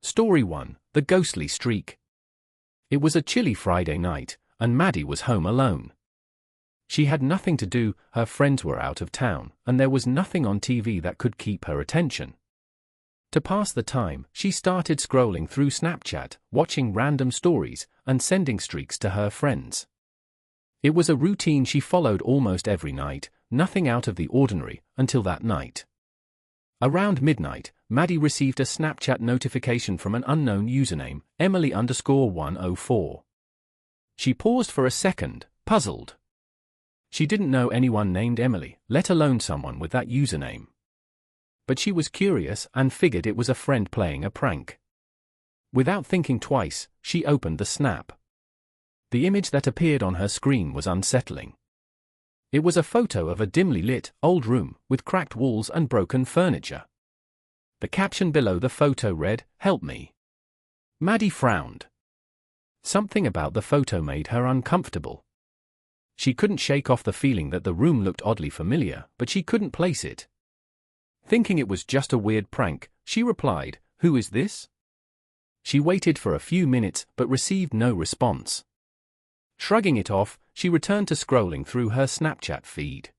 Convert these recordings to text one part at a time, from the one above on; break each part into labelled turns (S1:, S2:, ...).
S1: Story 1: The Ghostly Streak. It was a chilly Friday night, and Maddie was home alone. She had nothing to do, her friends were out of town, and there was nothing on TV that could keep her attention. To pass the time, she started scrolling through Snapchat, watching random stories, and sending streaks to her friends. It was a routine she followed almost every night, nothing out of the ordinary, until that night. Around midnight, Maddie received a Snapchat notification from an unknown username, Emily_104. She paused for a second, puzzled. She didn't know anyone named Emily, let alone someone with that username. But she was curious and figured it was a friend playing a prank. Without thinking twice, she opened the snap. The image that appeared on her screen was unsettling. It was a photo of a dimly lit, old room, with cracked walls and broken furniture. The caption below the photo read, "Help me." Maddie frowned. Something about the photo made her uncomfortable. She couldn't shake off the feeling that the room looked oddly familiar, but she couldn't place it. Thinking it was just a weird prank, she replied, "Who is this?" She waited for a few minutes but received no response. Shrugging it off, she returned to scrolling through her Snapchat feed.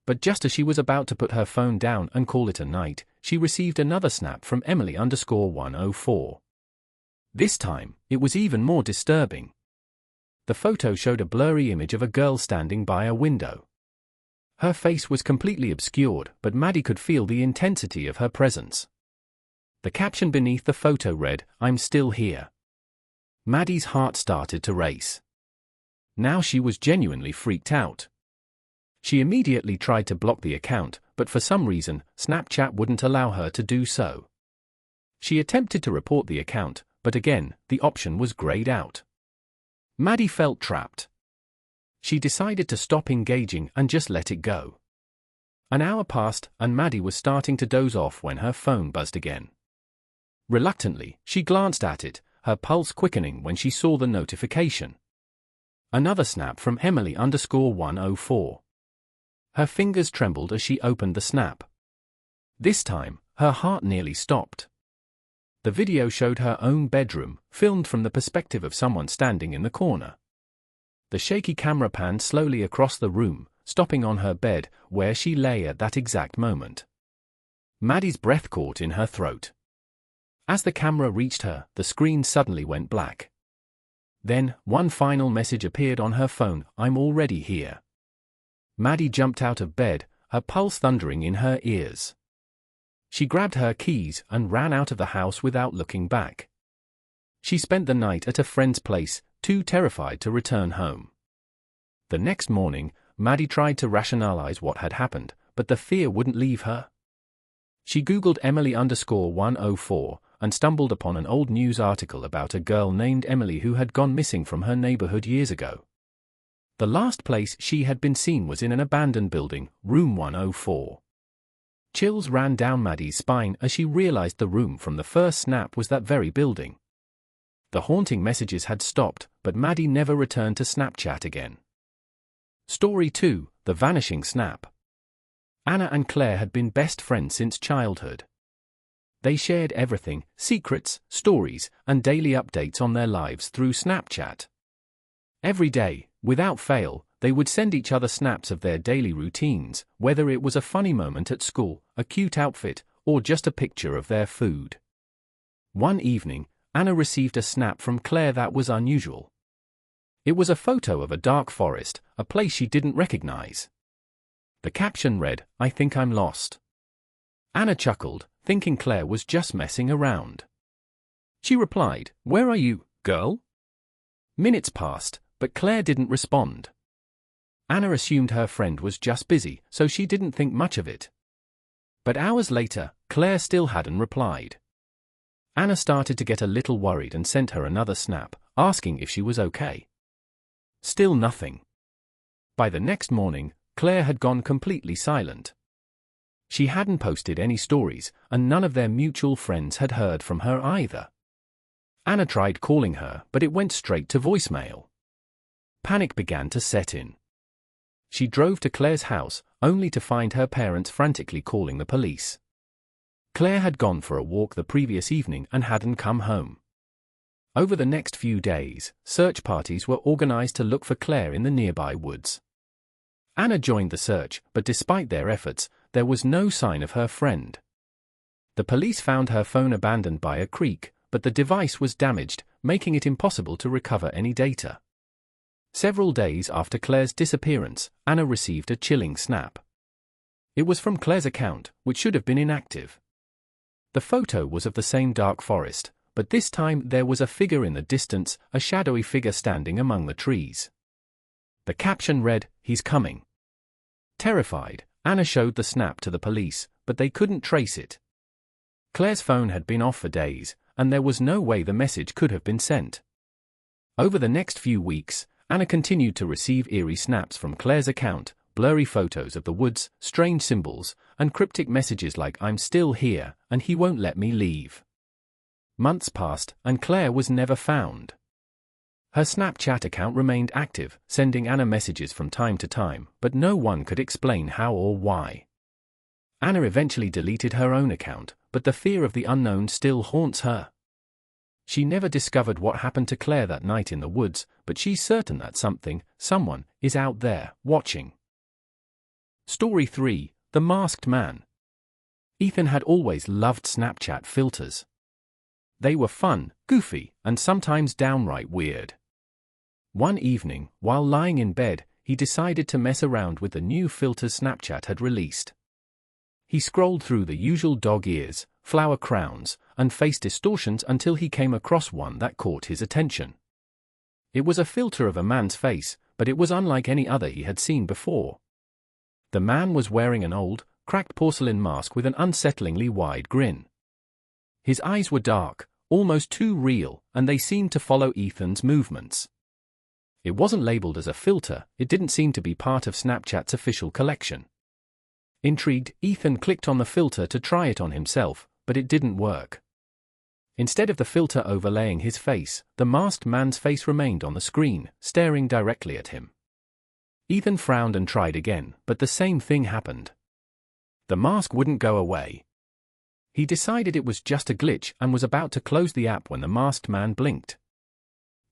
S1: But just as she was about to put her phone down and call it a night, she received another snap from Emily_104. This time, it was even more disturbing. The photo showed a blurry image of a girl standing by a window. Her face was completely obscured, but Maddie could feel the intensity of her presence. The caption beneath the photo read, "I'm still here." Maddie's heart started to race. Now she was genuinely freaked out. She immediately tried to block the account, but for some reason, Snapchat wouldn't allow her to do so. She attempted to report the account, but again, the option was grayed out. Maddie felt trapped. She decided to stop engaging and just let it go. An hour passed, and Maddie was starting to doze off when her phone buzzed again. Reluctantly, she glanced at it, her pulse quickening when she saw the notification. Another snap from Emily_104. Her fingers trembled as she opened the snap. This time, her heart nearly stopped. The video showed her own bedroom, filmed from the perspective of someone standing in the corner. The shaky camera panned slowly across the room, stopping on her bed, where she lay at that exact moment. Maddie's breath caught in her throat. As the camera reached her, the screen suddenly went black. Then, one final message appeared on her phone, "I'm already here." Maddie jumped out of bed, her pulse thundering in her ears. She grabbed her keys and ran out of the house without looking back. She spent the night at a friend's place, too terrified to return home. The next morning, Maddie tried to rationalize what had happened, but the fear wouldn't leave her. She Googled Emily_104 and stumbled upon an old news article about a girl named Emily who had gone missing from her neighborhood years ago. The last place she had been seen was in an abandoned building, room 104. Chills ran down Maddie's spine as she realized the room from the first snap was that very building. The haunting messages had stopped, but Maddie never returned to Snapchat again. Story 2: The Vanishing Snap. Anna and Claire had been best friends since childhood. They shared everything, secrets, stories, and daily updates on their lives through Snapchat. Every day, without fail, they would send each other snaps of their daily routines, whether it was a funny moment at school, a cute outfit, or just a picture of their food. One evening, Anna received a snap from Claire that was unusual. It was a photo of a dark forest, a place she didn't recognize. The caption read, "I think I'm lost." Anna chuckled, thinking Claire was just messing around. She replied, "Where are you, girl?" Minutes passed, but Claire didn't respond. Anna assumed her friend was just busy, so she didn't think much of it. But hours later, Claire still hadn't replied. Anna started to get a little worried and sent her another snap, asking if she was okay. Still nothing. By the next morning, Claire had gone completely silent. She hadn't posted any stories, and none of their mutual friends had heard from her either. Anna tried calling her, but it went straight to voicemail. Panic began to set in. She drove to Claire's house, only to find her parents frantically calling the police. Claire had gone for a walk the previous evening and hadn't come home. Over the next few days, search parties were organized to look for Claire in the nearby woods. Anna joined the search, but despite their efforts, there was no sign of her friend. The police found her phone abandoned by a creek, but the device was damaged, making it impossible to recover any data. Several days after Claire's disappearance, Anna received a chilling snap. It was from Claire's account, which should have been inactive. The photo was of the same dark forest, but this time there was a figure in the distance, a shadowy figure standing among the trees. The caption read, "He's coming." Terrified, Anna showed the snap to the police, but they couldn't trace it. Claire's phone had been off for days, and there was no way the message could have been sent. Over the next few weeks, Anna continued to receive eerie snaps from Claire's account, blurry photos of the woods, strange symbols, and cryptic messages like "I'm still here, and he won't let me leave." Months passed, and Claire was never found. Her Snapchat account remained active, sending Anna messages from time to time, but no one could explain how or why. Anna eventually deleted her own account, but the fear of the unknown still haunts her. She never discovered what happened to Claire that night in the woods, but she's certain that someone, is out there, watching. Story 3: The Masked Man. Ethan had always loved Snapchat filters. They were fun, goofy, and sometimes downright weird. One evening, while lying in bed, he decided to mess around with the new filters Snapchat had released. He scrolled through the usual dog ears, flower crowns, and face distortions until he came across one that caught his attention. It was a filter of a man's face, but it was unlike any other he had seen before. The man was wearing an old, cracked porcelain mask with an unsettlingly wide grin. His eyes were dark, almost too real, and they seemed to follow Ethan's movements. It wasn't labeled as a filter, it didn't seem to be part of Snapchat's official collection. Intrigued, Ethan clicked on the filter to try it on himself, but it didn't work. Instead of the filter overlaying his face, the masked man's face remained on the screen, staring directly at him. Ethan frowned and tried again, but the same thing happened. The mask wouldn't go away. He decided it was just a glitch and was about to close the app when the masked man blinked.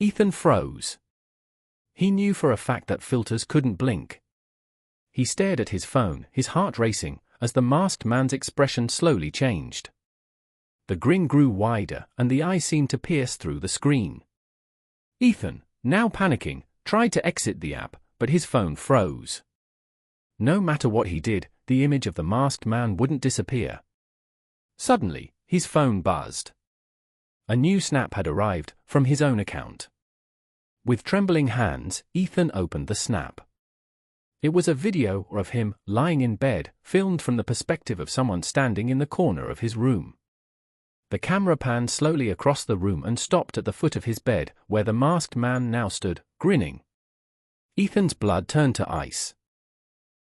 S1: Ethan froze. He knew for a fact that filters couldn't blink. He stared at his phone, his heart racing, as the masked man's expression slowly changed. The grin grew wider, and the eyes seemed to pierce through the screen. Ethan, now panicking, tried to exit the app, but his phone froze. No matter what he did, the image of the masked man wouldn't disappear. Suddenly, his phone buzzed. A new snap had arrived, from his own account. With trembling hands, Ethan opened the snap. It was a video of him, lying in bed, filmed from the perspective of someone standing in the corner of his room. The camera panned slowly across the room and stopped at the foot of his bed, where the masked man now stood, grinning. Ethan's blood turned to ice.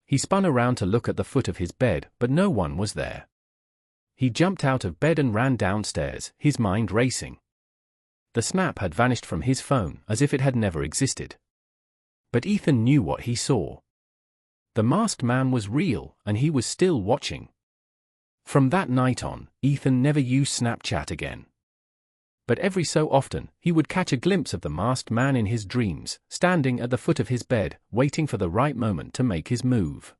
S1: He spun around to look at the foot of his bed, but no one was there. He jumped out of bed and ran downstairs, his mind racing. The snap had vanished from his phone, as if it had never existed. But Ethan knew what he saw. The masked man was real, and he was still watching. From that night on, Ethan never used Snapchat again. But every so often, he would catch a glimpse of the masked man in his dreams, standing at the foot of his bed, waiting for the right moment to make his move.